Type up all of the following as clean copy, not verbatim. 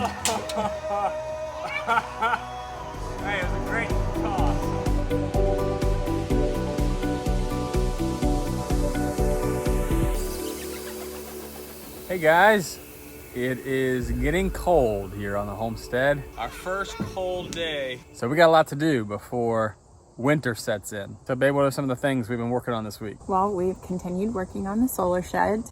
Hey, it was a great toss. Hey guys, it is getting cold here on the homestead. Our first cold day. So we got a lot to do before winter sets in. So babe, what are some of the things we've been working on this week? Well, we've continued working on the solar shed.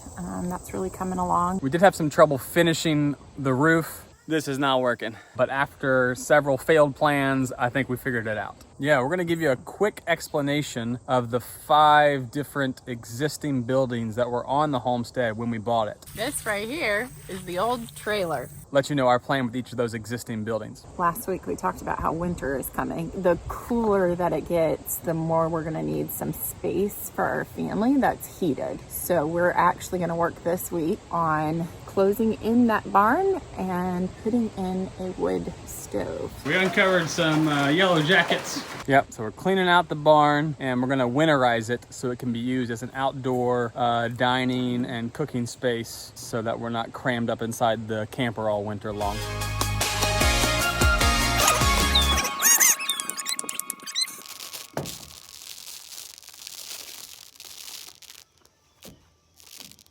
That's really coming along. We did have some trouble finishing the roof. This is not working. But after several failed plans, I think we figured it out. Yeah, we're gonna give you a quick explanation of the 5 different existing buildings that were on the homestead when we bought it. This right here is the old trailer. Let you know our plan with each of those existing buildings. Last week we talked about how winter is coming. The cooler that it gets, the more we're gonna need some space for our family that's heated. So we're actually gonna work this week on closing in that barn and putting in a wood stove. We uncovered some yellow jackets. Yep, so we're cleaning out the barn and we're gonna winterize it so it can be used as an outdoor dining and cooking space so that we're not crammed up inside the camper all winter long.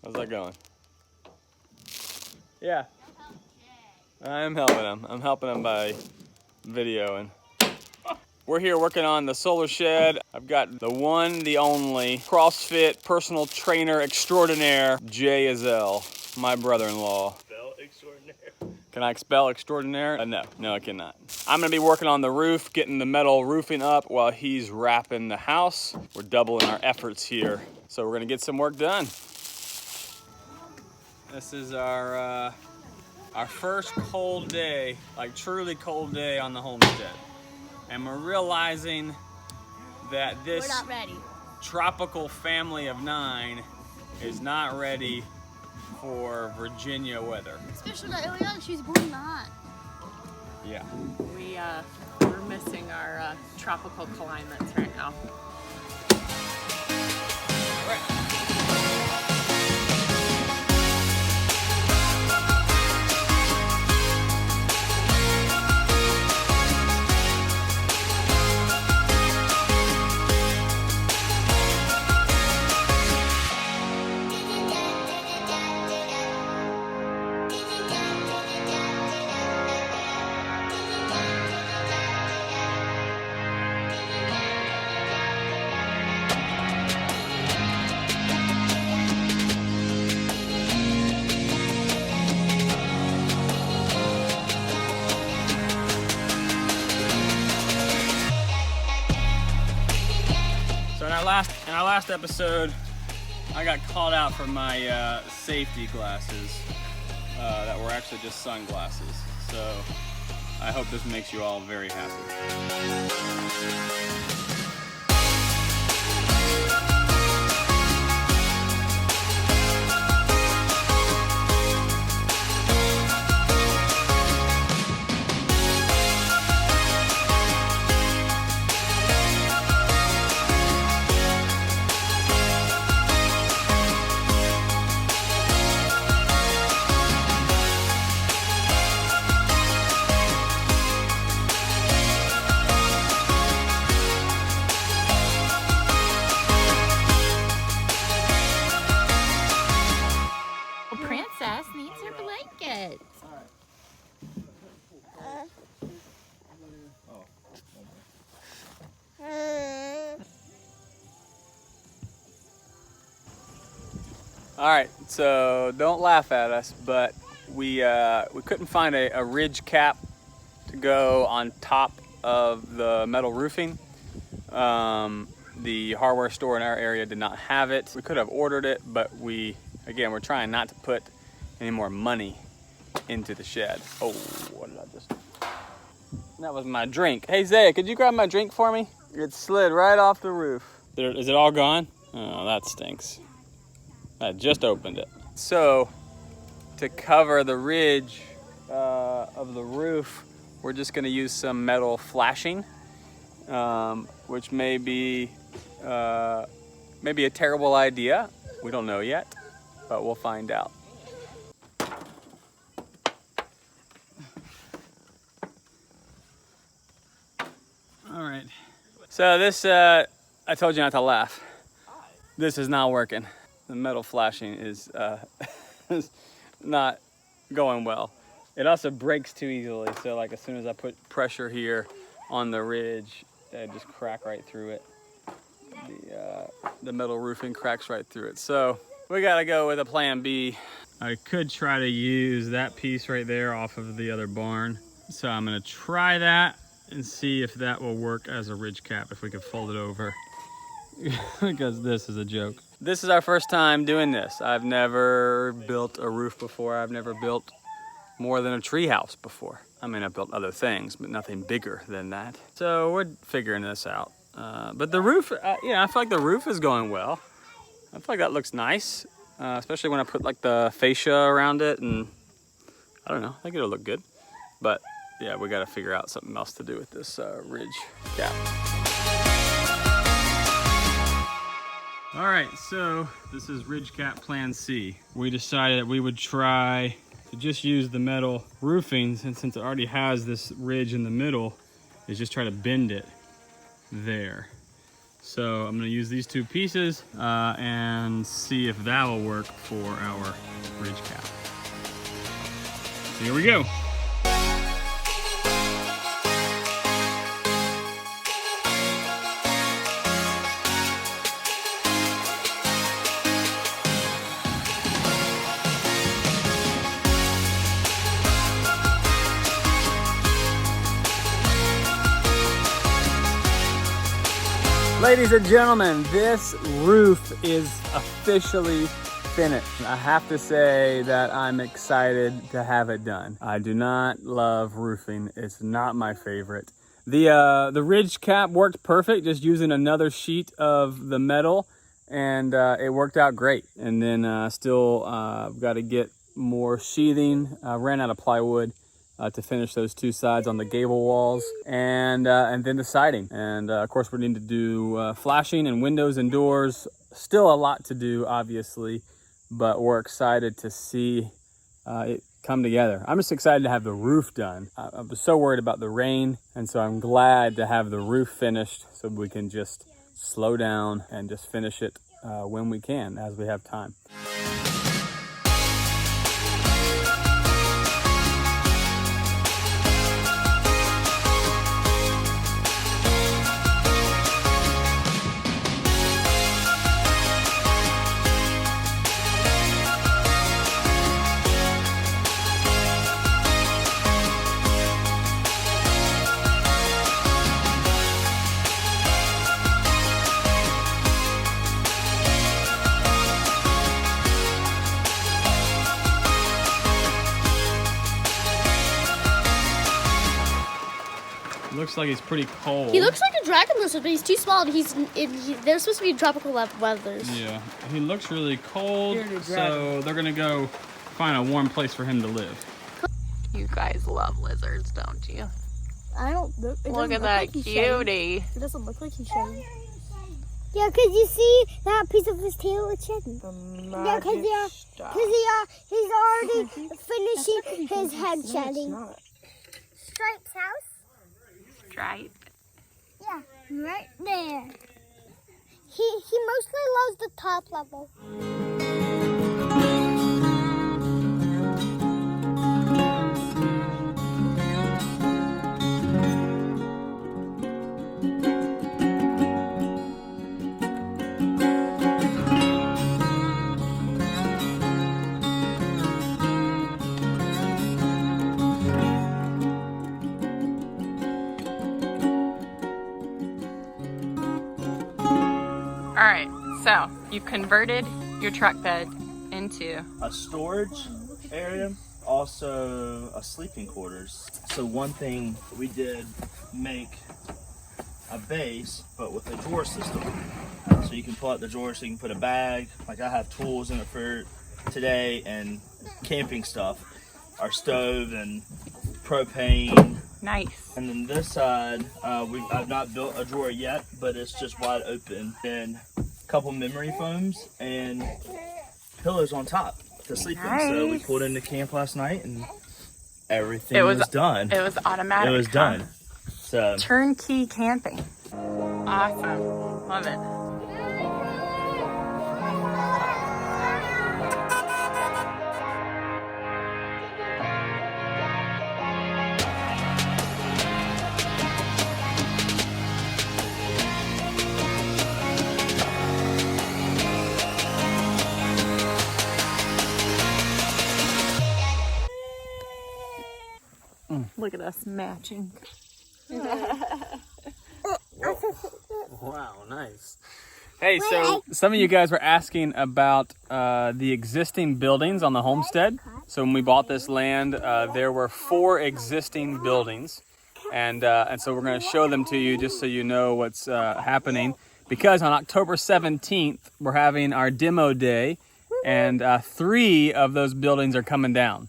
How's that going? Yeah. I'm helping him. I'm helping him by videoing. We're here working on the solar shed. I've got the one, the only CrossFit personal trainer extraordinaire, Jay Azell, my brother-in-law. Spell extraordinaire. Can I spell extraordinaire? No, I cannot. I'm gonna be working on the roof, getting the metal roofing up while he's wrapping the house. We're doubling our efforts here. So we're gonna get some work done. This is our first cold day, like truly cold day on the homestead. And we're realizing that this We're not ready. tropical family of 9 is not ready for Virginia weather. Especially not Ileana, she's born not. Yeah. We're missing our tropical climates right now. So in our last episode, I got called out for my safety glasses that were actually just sunglasses. So I hope this makes you all very happy. Princess needs her blanket. All right, so don't laugh at us, but we couldn't find a ridge cap to go on top of the metal roofing. The hardware store in our area did not have it. We could have ordered it, but we're trying not to put any more money into the shed. Oh, what did I just... That was my drink. Hey, Zaya, could you grab my drink for me? It slid right off the roof. Is it all gone? Oh, that stinks. I just opened it. So, to cover the ridge of the roof, we're just gonna use some metal flashing, which may be a terrible idea. We don't know yet, but we'll find out. So this, I told you not to laugh. This is not working. The metal flashing is, is not going well. It also breaks too easily. So like as soon as I put pressure here on the ridge, it just crack right through it. The metal roofing cracks right through it. So we gotta go with a plan B. I could try to use that piece right there off of the other barn. So I'm gonna try that and see if that will work as a ridge cap, if we can fold it over. Because this is a joke. This is our first time doing this. I've never built a roof before. I've never built more than a tree house before. I mean, I've built other things, but nothing bigger than that. So we're figuring this out. But the roof, yeah, I feel like the roof is going well. I feel like that looks nice, especially when I put like the fascia around it, and I don't know, I think it'll look good. But yeah, we got to figure out something else to do with this ridge cap. All right, so this is ridge cap plan C. We decided that we would try to just use the metal roofing, and since it already has this ridge in the middle, is just try to bend it there. So I'm gonna use these two pieces and see if that will work for our ridge cap. So here we go. Ladies and gentlemen, this roof is officially finished. I have to say that I'm excited to have it done. I do not love roofing. It's not my favorite. The ridge cap worked perfect, just using another sheet of the metal, and it worked out great. And then still got to get more sheathing. I ran out of plywood to finish those two sides on the gable walls, and then the siding. And of course we need to do flashing and windows and doors. Still a lot to do, obviously, but we're excited to see it come together. I'm just excited to have the roof done. I was so worried about the rain, and so I'm glad to have the roof finished so we can just slow down and just finish it when we can, as we have time. Looks like he's pretty cold. He looks like a dragon lizard, but he's too small. And they're supposed to be in tropical weathers. Yeah, he looks really cold, so they're gonna go find a warm place for him to live. You guys love lizards, don't you? I don't. Look at that cutie. It doesn't look like he's shedding. Yeah, because you see that piece of his tail is shedding. Yeah, because he's already finishing his head shedding. Stripe's house? Stripe. Yeah, right there. He mostly loves the top level. All right, so you've converted your truck bed into a storage area, also a sleeping quarters. So one thing we did, make a base, but with a drawer system. So you can pull out the drawer so you can put a bag, like I have tools in it for today and camping stuff, our stove and propane. nice. And then this side, I've not built a drawer yet, but it's just wide open. And a couple memory foams and pillows on top to sleep in. So we pulled into camp last night and everything was done. It was automatic. It was done. So turnkey camping. Awesome. Love it. Look at us matching. Wow, nice. Hey, so some of you guys were asking about the existing buildings on the homestead. So when we bought this land, there were 4 existing buildings. And so we're going to show them to you just so you know what's happening. Because on October 17th, we're having our demo day. And 3 of those buildings are coming down.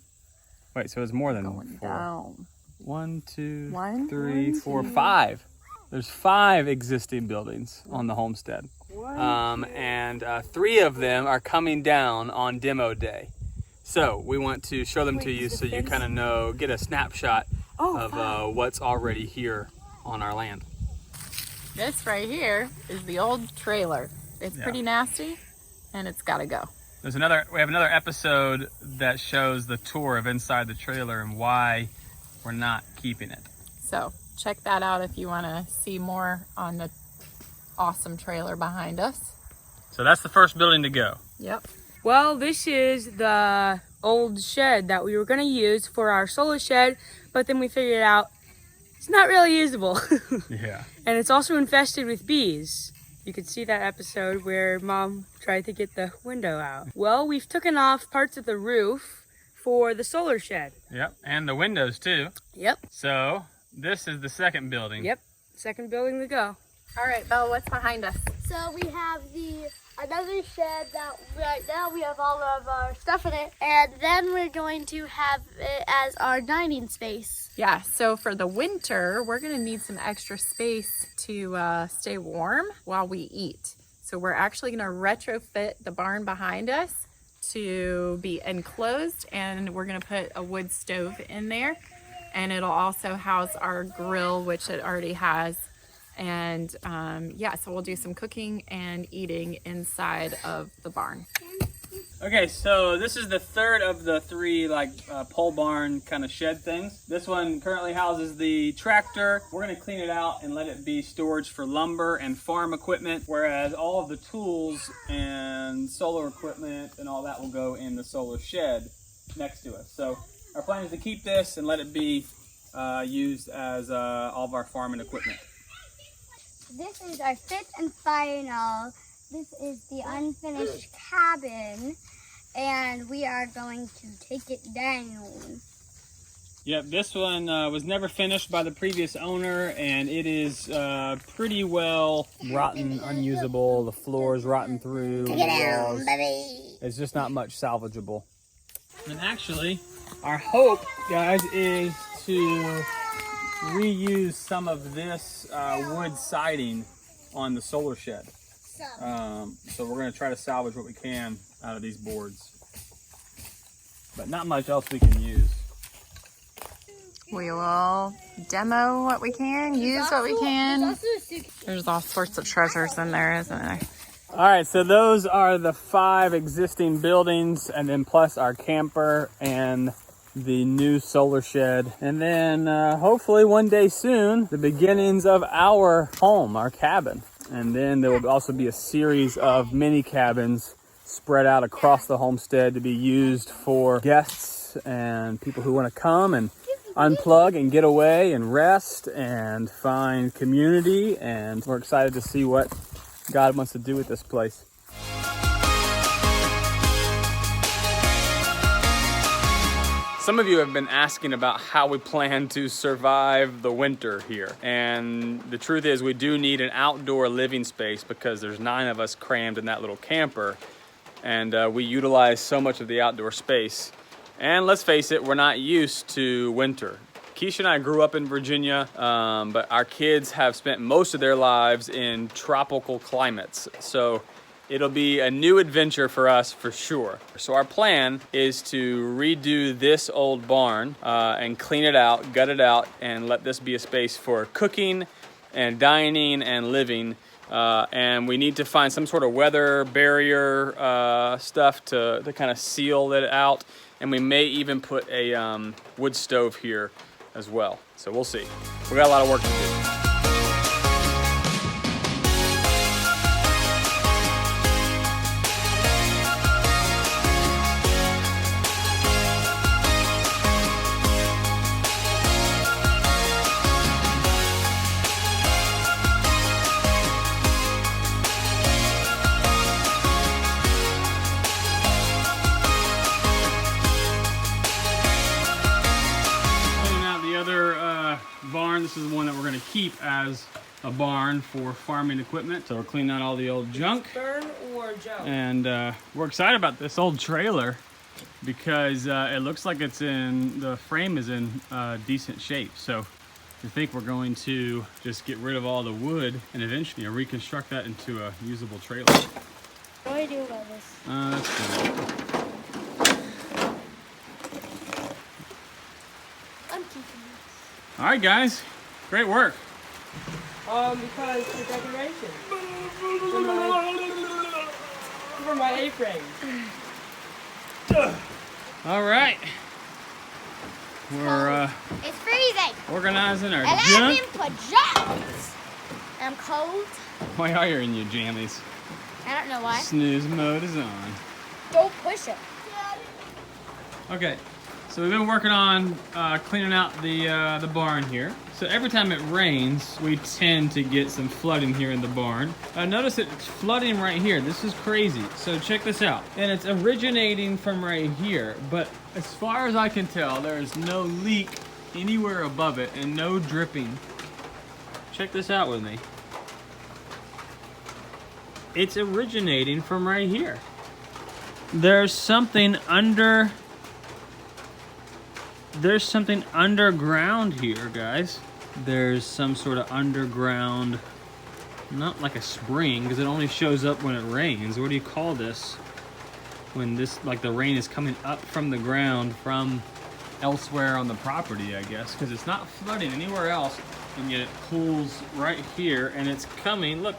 Wait, so it's more than 4. Down. 1, 2, One, 3, one, 4, two. 5. There's 5 existing buildings on the homestead. And 3 of them are coming down on demo day. So we want to show them to you so you kind of know, get a snapshot of what's already here on our land. This right here is the old trailer. It's pretty nasty and it's got to go. We have another episode that shows the tour of inside the trailer and why we're not keeping it. So check that out if you want to see more on the awesome trailer behind us. So that's the first building to go. Yep. Well, this is the old shed that we were going to use for our solar shed, but then we figured out it's not really usable. Yeah. And it's also infested with bees. You could see that episode where Mom tried to get the window out. Well, we've taken off parts of the roof for the solar shed. Yep, and the windows too. Yep. So this is the second building. Yep. Second building to go. All right, Belle, what's behind us? So we have another shed that right now we have all of our stuff in it, and then we're going to have it as our dining space. Yeah, so for the winter, we're going to need some extra space to stay warm while we eat. So we're actually going to retrofit the barn behind us to be enclosed, and we're going to put a wood stove in there, and it'll also house our grill, which it already has. And yeah, so we'll do some cooking and eating inside of the barn. Okay, so this is the third of the 3 pole barn kind of shed things. This one currently houses the tractor. We're gonna clean it out and let it be storage for lumber and farm equipment, whereas all of the tools and solar equipment and all that will go in the solar shed next to us. So our plan is to keep this and let it be used as all of our farming equipment. This is our 5th and final. This is the unfinished cabin, and we are going to take it down. Yep, this one was never finished by the previous owner, and it is pretty well rotten, unusable. The floor is rotten through. Take it down, baby. It's just not much salvageable. And actually, our hope, guys, is to reuse some of this wood siding on the solar shed. So we're going to try to salvage what we can out of these boards. But not much else we can use. We will demo what we can, use what we can. There's all sorts of treasures in there, isn't there? All right, so those are the 5 existing buildings, and then plus our camper and the new solar shed. And then hopefully one day soon, the beginnings of our home, our cabin. And then there will also be a series of mini cabins spread out across the homestead to be used for guests and people who want to come and unplug and get away and rest and find community. And we're excited to see what God wants to do with this place. Some of you have been asking about how we plan to survive the winter here. And the truth is we do need an outdoor living space because there's 9 of us crammed in that little camper. And we utilize so much of the outdoor space. And let's face it, we're not used to winter. Keisha and I grew up in Virginia, but our kids have spent most of their lives in tropical climates. So it'll be a new adventure for us for sure. So our plan is to redo this old barn and clean it out, gut it out, and let this be a space for cooking and dining and living. And we need to find some sort of weather barrier stuff to kind of seal it out. And we may even put a wood stove here as well. So we'll see. We got a lot of work to do. Barn. This is the one that we're going to keep as a barn for farming equipment. So we're cleaning out all the old junk. Burn or junk? And we're excited about this old trailer because it looks like the frame is in decent shape. So I think we're going to just get rid of all the wood and eventually reconstruct that into a usable trailer. What do I do about this? That's good. I'm keeping this. All right, guys. Great work. Because the decoration. For my A-frame. All right. We're It's freezing. organizing our And I'm in junk. pajamas. I'm cold. Why are you in your jammies? I don't know why. Snooze mode is on. Don't push it. Okay, so we've been working on cleaning out the barn here. So every time it rains, we tend to get some flooding here in the barn. Notice that it's flooding right here. This is crazy. So check this out. And it's originating from right here. But as far as I can tell, there is no leak anywhere above it and no dripping. Check this out with me. It's originating from right here. There's something underground here, guys. There's some sort of underground, not like a spring, because it only shows up when it rains. What do you call this? When this, like the rain is coming up from the ground from elsewhere on the property, I guess, because it's not flooding anywhere else, and yet it pools right here, and it's coming, look.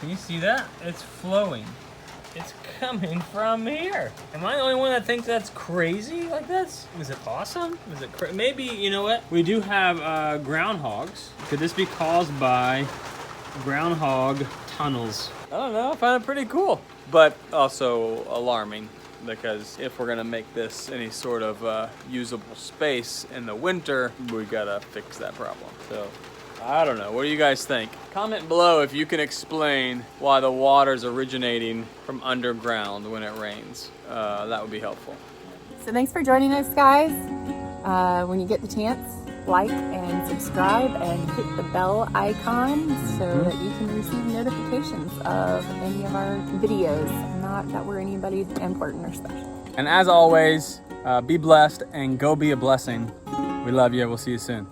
Can you see that? It's flowing. It's coming from here. Am I the only one that thinks that's crazy? Like is it awesome? Is it maybe, you know what? We do have groundhogs. Could this be caused by groundhog tunnels? I don't know, I find it pretty cool. But also alarming, because if we're gonna make this any sort of usable space in the winter, we gotta fix that problem. So, I don't know, what do you guys think? Comment below if you can explain why the water's originating from underground when it rains. That would be helpful. So thanks for joining us, guys. When you get the chance, like and subscribe and hit the bell icon so that you can receive notifications of any of our videos. Not that we're anybody important or special. And as always, be blessed and go be a blessing. We love you. We'll see you soon.